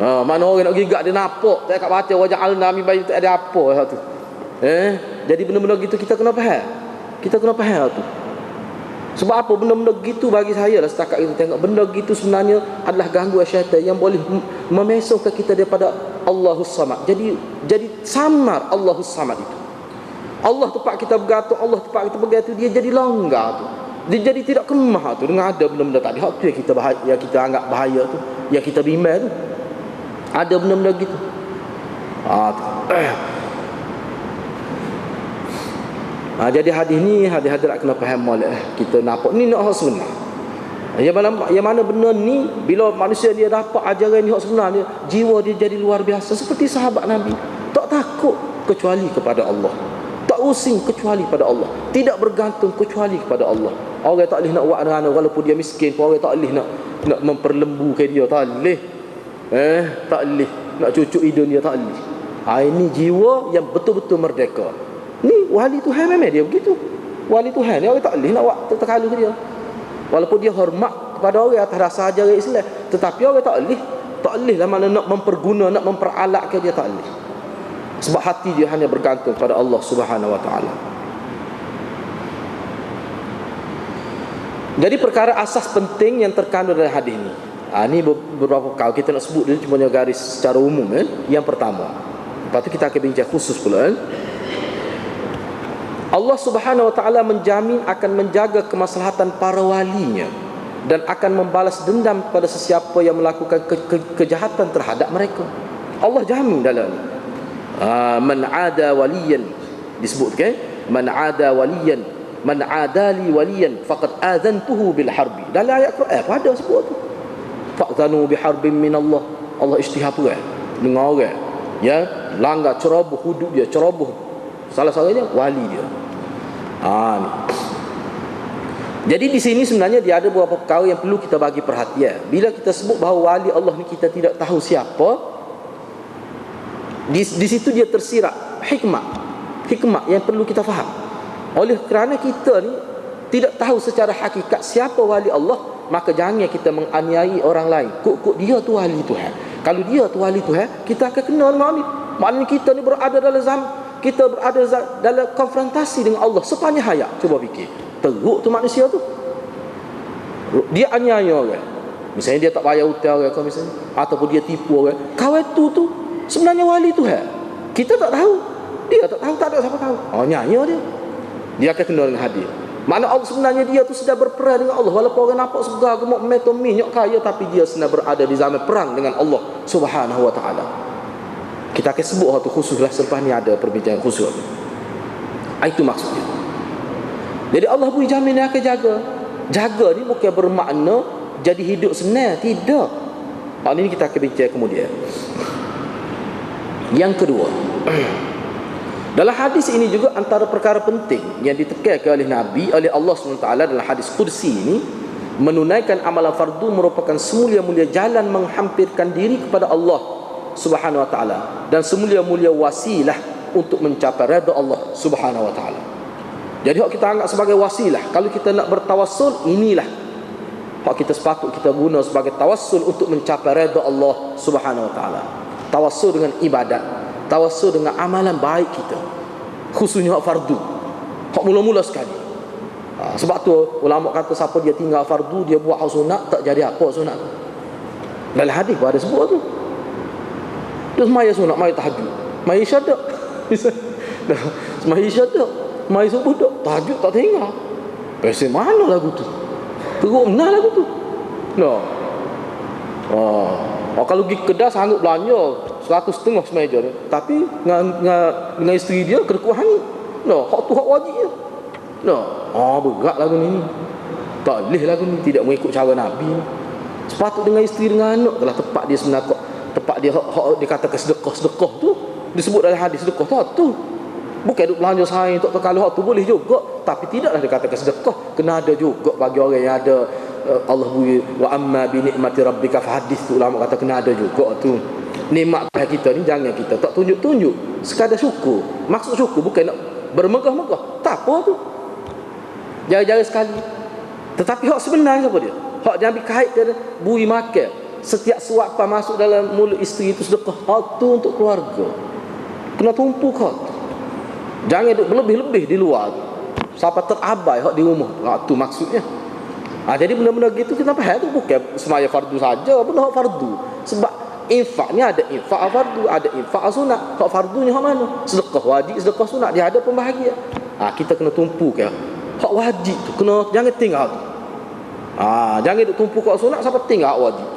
Mana orang nak gigak dia nampak tak kat baca wajah al-nami bayi tak ada apa satu. Jadi benda-benda gitu kita kena faham. Kita kena faham tu. Sebab apa benda-benda gitu bagi saya lah setakat kita tengok benda gitu sebenarnya adalah gangguan syaitan yang boleh memesongkan kita daripada Allahus Samad. Jadi samar Allahus Samad itu. Allah tempat kita bergantung, Allah tempat kita bergantung, dia jadi longgar tu. Dia jadi tidak kemah tu dengan ada benda-benda tadi. Hak tu yang kita anggap bahaya tu, yang kita bimbang tu. Ada benda-benda gitu. Jadi hadis ni hadirat kena faham molek. Kita nampak ni nak hak sebenar. Yang mana benda ni bila manusia dia dapat ajaran ni hak sebenar dia, jiwa dia jadi luar biasa seperti sahabat Nabi. Tak takut kecuali kepada Allah. Tak using kecuali pada Allah. Tidak bergantung kecuali kepada Allah. Orang tak boleh nak buat anak-anak walaupun dia miskin pun orang tak boleh nak memperlembukan dia, tak boleh. Tak boleh nak cucuk hidung dia, tak boleh. Ini jiwa yang betul-betul merdeka. Ni wali Tuhan memang dia begitu. Wali Tuhan ni orang tak boleh nak buat terkalu dia. Walaupun dia hormat kepada orang atas dasar ajaran Islam, tetapi orang tak boleh lah mana nak memperguna, nak memperalatkan dia, tak boleh. Sebab hati dia hanya bergantung pada Allah Subhanahu wa taala. Jadi perkara asas penting yang terkandung dalam hadis ni. Ini beberapa perkara kita nak sebut dia cuma garis secara umum. Yang pertama, lepas tu kita akan bincang khusus pula. Allah Subhanahu wa taala menjamin akan menjaga kemaslahatan para walinya dan akan membalas dendam kepada sesiapa yang melakukan kejahatan terhadap mereka. Allah jamin dalam man ada waliyan disebutkan man ada waliyan man adali waliyan faqad azantuhu bil harbi. Dalam ayat Quran ada sebut tu. Fa'zanu bi harbin min Allah. Allah isytihar perang dengan orang ya langgar ceroboh hudud dia, ceroboh salah satunya wali dia. Ni. Jadi di sini sebenarnya dia ada beberapa perkara yang perlu kita bagi perhatian. Bila kita sebut bahawa wali Allah ni kita tidak tahu siapa, di situ dia tersirat hikmah yang perlu kita faham. Oleh kerana kita ni tidak tahu secara hakikat siapa wali Allah, maka jangan kita menganiaya orang lain. Kok dia tu wali Tuhan. Kalau dia tu wali Tuhan, kita akan kenal dengan ni. Maknanya kita ni berada dalam kita berada dalam konfrontasi dengan Allah sepanjang hayat. Cuba fikir. Teruk tu manusia tu. Dia aniaya orang. Misalnya dia tak bayar hutang orang kau misalnya, ataupun dia tipu orang. Kawan tu sebenarnya wali Tuhan. Kita tak tahu. Dia tak tahu, tak ada siapa tahu. Oh, nyaya dia. Dia akan kenal dengan hadir. Mana Allah sebenarnya dia tu sedang berperang dengan Allah. Walaupun orang nampak segar gemuk meto minyak kaya, tapi dia sedang berada di zaman perang dengan Allah Subhanahu wa taala. Kita akan sebut hal tu khususlah selepas ni ada perbincangan khusus. Itu maksudnya. Jadi Allah beri jamin dia akan jaga. Jaga ni bukan bermakna jadi hidup senang, tidak. Hal ini kita akan bincang kemudian. Yang kedua, dalam hadis ini juga antara perkara penting yang ditekankan oleh Nabi, oleh Allah SWT dalam hadis kursi ini, menunaikan amalan fardu merupakan semulia-mulia jalan menghampirkan diri kepada Allah Subhanahu wa taala dan semulia-mulia wasilah untuk mencapai redha Allah Subhanahu wa taala. Jadi hak kita anggap sebagai wasilah. Kalau kita nak bertawassul, inilah hak kita sepatut kita guna sebagai tawassul untuk mencapai redha Allah Subhanahu wa taala. Tawassul dengan ibadat, tawassul dengan amalan baik kita, khususnya hak fardu, hak mula-mula sekali. Sebab tu ulama kata siapa dia tinggal fardu, dia buat hak sunat, tak jadi apa sunat tu. Dalam hadis pun ada sebut tu. Dia semaya sunat, semaya tahajud, semaya syahadat. Semaya syahadat, semaya subuh tak, tahajud tak tinggal. Pesen mana lagu tu? Teruk benar lagu tu. No. Kalau pergi kedai sanggup belanja 100.5 semeja dia. Tapi dengan isteri dia kerekuhan. No, hak tu hak wajib je. No. Berat lagu ni. Tak boleh lagu ni, tidak mengikut cara Nabi. Sepatut dengan isteri dengan anak telah tepat dia sebenarnya. Tepat dia hak dikatakan sedekah tu disebut dalam hadis sedekah tu. Bukan duk belanja saing tak kalau hak tu boleh juga, tapi tidaklah dikatakan sedekah. Kena ada juga bagi orang yang ada Allah beri wa amma bi nikmati rabbika fahadits tu, ulama kata kena ada juga tu. Nikmat kita ni jangan kita tak tunjuk-tunjuk, sekadar syukur. Maksud syukur bukan nak bermegah-megah, tak apa tu. Jarang-jarang sekali. Tetapi hak sebenarnya apa dia? Hak jangan dikaitkan bui makan. Setiap suapan masuk dalam mulut isteri itu sedekah. Hak tu untuk keluarga. Kena tumpu hak tu. Jangan duduk berlebih-lebih di luar tu. Sampai terabai hak di rumah. Hak tu maksudnya. Jadi benda-benda gitu kita faham tu bukan semaya fardu saja, benda hak fardu. Sebab infak ni ada infak fardu, ada infak sunat. Hak fardu ni hak mana? Sedekah wajib, sedekah sunat, dia ada pembahagian. Kita kena tumpu ke hak wajib tu, kena jangan tinggal tu. Jangan duk tumpu hak sunat sampai tinggal hak wajib.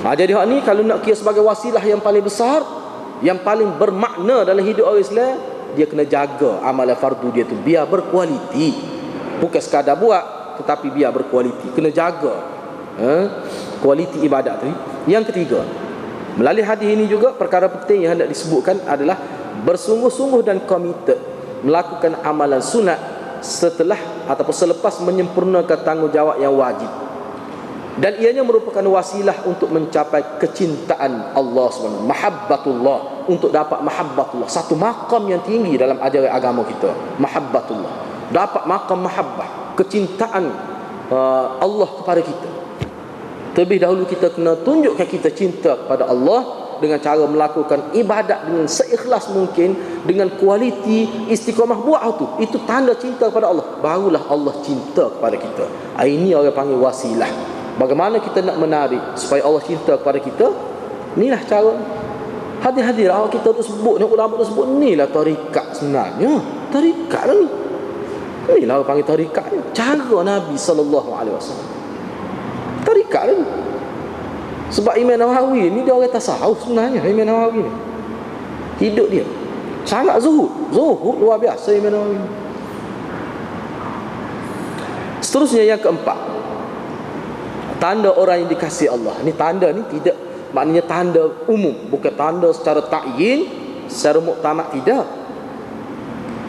Jadi hak ni kalau nak kira sebagai wasilah yang paling besar, yang paling bermakna dalam hidup orang Islam, dia kena jaga amalan fardu dia tu biar berkualiti. Bukan sekadar buat, tetapi biar berkualiti. Kena jaga kualiti ibadat tu. Yang ketiga, melalui hadis ini juga perkara penting yang hendak disebutkan adalah bersungguh-sungguh dan komited melakukan amalan sunat setelah ataupun selepas menyempurnakan tanggungjawab yang wajib. Dan ianya merupakan wasilah untuk mencapai kecintaan Allah SWT, mahabbatullah, untuk dapat mahabbatullah, satu makam yang tinggi dalam ajaran agama kita. Mahabbatullah, dapat makam mahabbah, kecintaan Allah kepada kita. Terlebih dahulu kita kena tunjukkan kita cinta kepada Allah dengan cara melakukan ibadat dengan seikhlas mungkin, dengan kualiti istiqamah buat tu. Itu tanda cinta kepada Allah. Barulah Allah cinta kepada kita. Ini orang panggil wasilah. Bagaimana kita nak menarik supaya Allah cinta kepada kita? Inilah cara. Hadir-hadir awak kita tu sebut ni, ulama tu sebut inilah tarikat sebenarnya. Tarikat lah ni. Inilah orang panggil tarikat ni. Cara Nabi SAW. Tarikat lah ni. Sebab Imam Nawawi ni dia orang tasawuf sebenarnya. Imam Nawawi ni hidup dia sangat zuhud luar biasa Imam Nawawi. Seterusnya yang keempat, tanda orang yang dikasihi Allah. Ni tanda ni tidak maknanya tanda umum, bukan tanda secara ta'yin, secara muktamad, tidak.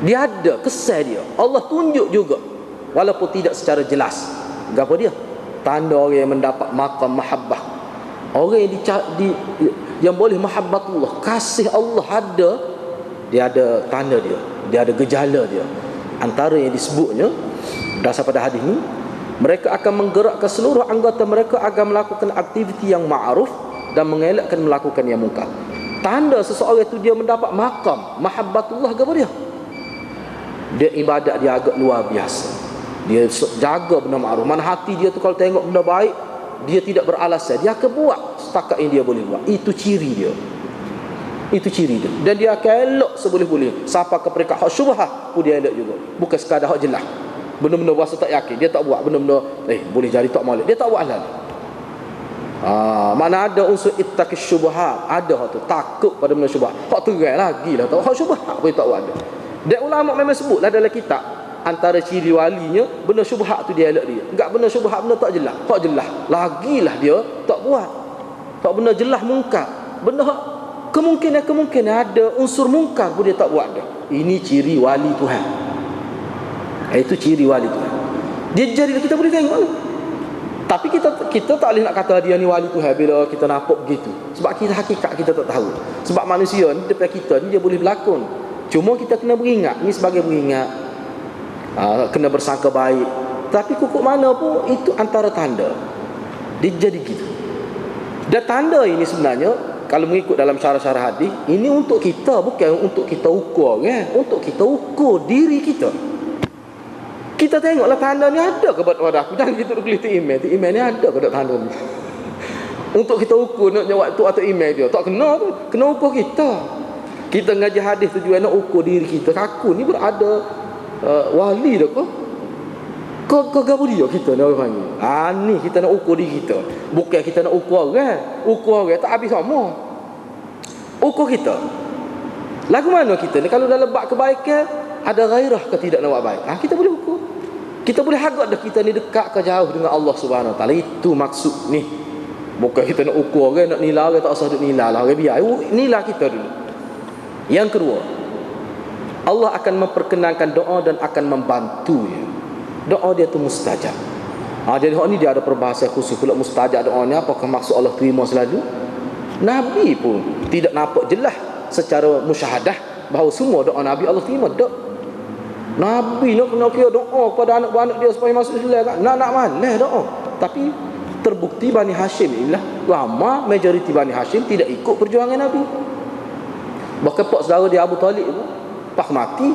Dia ada kesan dia. Allah tunjuk juga walaupun tidak secara jelas. Apa dia? Tanda orang yang mendapat maqam mahabbah. Orang yang yang boleh mahabbatullah, kasih Allah ada, dia ada tanda dia, dia ada gejala dia. Antara yang disebutnya Dasar pada hadis ni, mereka akan menggerakkan seluruh anggota mereka agar melakukan aktiviti yang ma'ruf dan mengelakkan melakukan yang munkar. Tanda seseorang itu dia mendapat maqam mahabbatullah kepada dia. Dia ibadat dia agak luar biasa. Dia jaga benda ma'ruf. Mana hati dia tu kalau tengok benda baik, dia tidak beralasan, dia akan buat setakat yang dia boleh buat. Itu ciri dia. Itu ciri dia. Dan dia akan elok seboleh-boleh. Sampai ke peringkat hak syubhah pun dia elok juga. Bukan sekadar hak jelas. Benda-benda rasa tak yakin, dia tak buat. Benda-benda boleh jadi tak molek, dia tak buat lah. Mana ada unsur ittaqis syubhat, ada hak tu takut pada benda syubhat. Hak terang lagi lah, hak syubhat pun tak buat ada. Dan ulama memang sebutlah dalam kitab, antara ciri walinya benda syubhat tu dia elok dia. Enggak benda syubhat, benda tak jelas, hak jelas lagilah dia tak buat. Hak benda jelas mungkar, benda hak kemungkinan ada unsur mungkar pun dia tak buat dah. Ini ciri wali Tuhan. Itu ciri wali Tuhan. Dia jadi kita boleh tengok lah. Tapi kita tak boleh nak kata dia ni wali Tuhan bila kita nampak begitu. Sebab kita hakikat kita tak tahu. Sebab manusia ni depan kita ni dia boleh berlakon. Cuma kita kena beringat, ni sebagai beringat. Kena bersangka baik. Tapi kukuk mana pun itu antara tanda. Dia jadi gitu. Dan tanda ini sebenarnya kalau mengikut dalam syarah-syarah hadis, ini untuk kita, bukan untuk kita ukur kan? Untuk kita ukur diri kita. Kita tengoklah tanda ni ada ke pada aku. Jangan kita duk keliti email. Email ni ada ke tanda ni. Untuk kita ukur nak jawab tu atau email dia. Tak kena tu. Kena ukur kita. Kita ngaji hadis tujuan nak ukur diri kita. Aku ni berada wali dah ke? Kau gabu dia kita ni orang panggil. Ni kita nak ukur diri kita. Bukan kita nak ukur orang. Ukur orang tak habis sama. Ukur kita. Lagu mana kita ni? Kalau dalam bab kebaikan ada gairah ke tidak nak buat baik, kita boleh ukur. Kita boleh harap dah kita ni dekat ke jauh dengan Allah Subhanahu Wa Taala. Itu maksud ni. Bukan kita nak ukur orang, nak nilai orang, tak usah duk nilai lah orang, biar nilai kita dulu. Yang kedua, Allah akan memperkenankan doa dan akan membantu dia. Doa dia tu mustajab. Jadi hak ni dia ada perbahasan khusus pula mustajab doa ni. Apakah maksud Allah terima selalu? Nabi pun tidak nampak jelas secara musyahadah bahawa semua doa Nabi Allah terima. Nabi nak kena kira doa kepada anak-anak dia supaya masuk Islam kan? Nak mana doa. Tapi terbukti Bani Hashim inilah lama majoriti Bani Hashim tidak ikut perjuangan Nabi. Bahkan pak saudara dia Abu Talib pun pas mati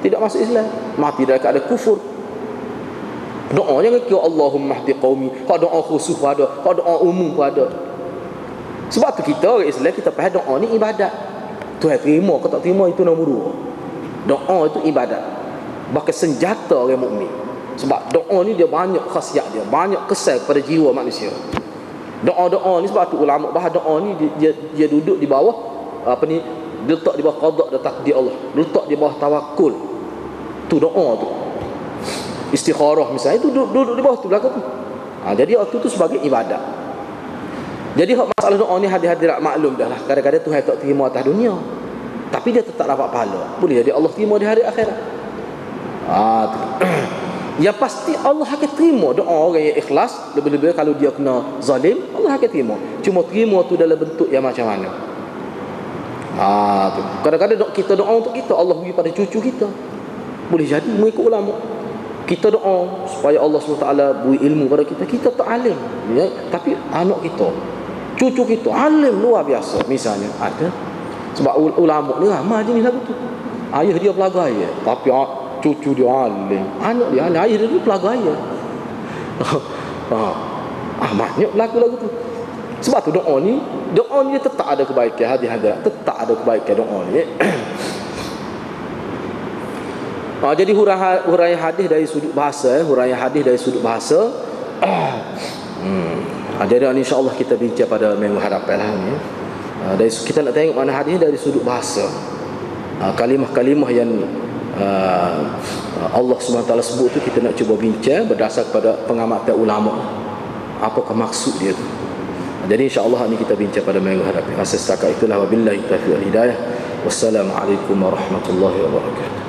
tidak masuk Islam, mati dalam keadaan kufur. Doanya kan kira Allahumma hdi qaumi. Hak doa khusus pun ada, hak doa umum pun ada. Sebab tu kita orang Islam kita faham doa ni ibadat. Tuhan terima ke tak terima itu nombor dua. Doa itu ibadat. Bahkan senjata orang mukmin. Sebab doa ni dia banyak khasiat dia, banyak kesan pada jiwa manusia. Doa-doa ni sebab tu ulama bahas doa ni dia duduk di bawah dia letak di bawah qada dan takdir Allah. Dia letak di bawah tawakul. Tu doa tu. Istikharah misalnya itu duduk di bawah tu belakang tu. Jadi waktu tu sebagai ibadat. Jadi masalah doa ni hadir-hadirat maklum dah lah. Kadang-kadang Tuhan tak terima atas dunia, tapi dia tetap dapat pahala. Boleh jadi Allah terima di hari akhirat. Yang pasti Allah akan terima doa orang yang ikhlas. Lebih-lebih kalau dia kena zalim, Allah akan terima. Cuma terima tu dalam bentuk yang macam mana. Tu. Kadang-kadang kita doa untuk kita, Allah bagi pada cucu kita. Boleh jadi mengikut ulama. Kita doa supaya Allah SWT beri ilmu pada kita. Kita tak alim ya? Tapi anak kita, cucu kita alim luar biasa. Misalnya ada. Sebab ulama ni ramai jenis lagu tu. Ayah dia pelaga ayah, tapi cucu dia alim. Anak dia alim, ayah dia pelaga ayah. Banyak lagu-lagu tu. Sebab tu doa ni tetap ada kebaikan. Hadirat tetap ada kebaikan doa ni. Jadi huraian hadis dari sudut bahasa, Jadi insya-Allah kita bincang pada minggu hadapan lah ni. Dari kita nak tengok mana hadis dari sudut bahasa. Kalimah-kalimah yang Allah SWT sebut tu kita nak cuba bincang berdasar pada pengamatan ulama. Apakah maksud dia tu? Jadi insya-Allah ni kita bincang pada minggu hadapan. Masa setakat itulah, wabillahi taufiq wal hidayah. Wassalamualaikum warahmatullahi wabarakatuh.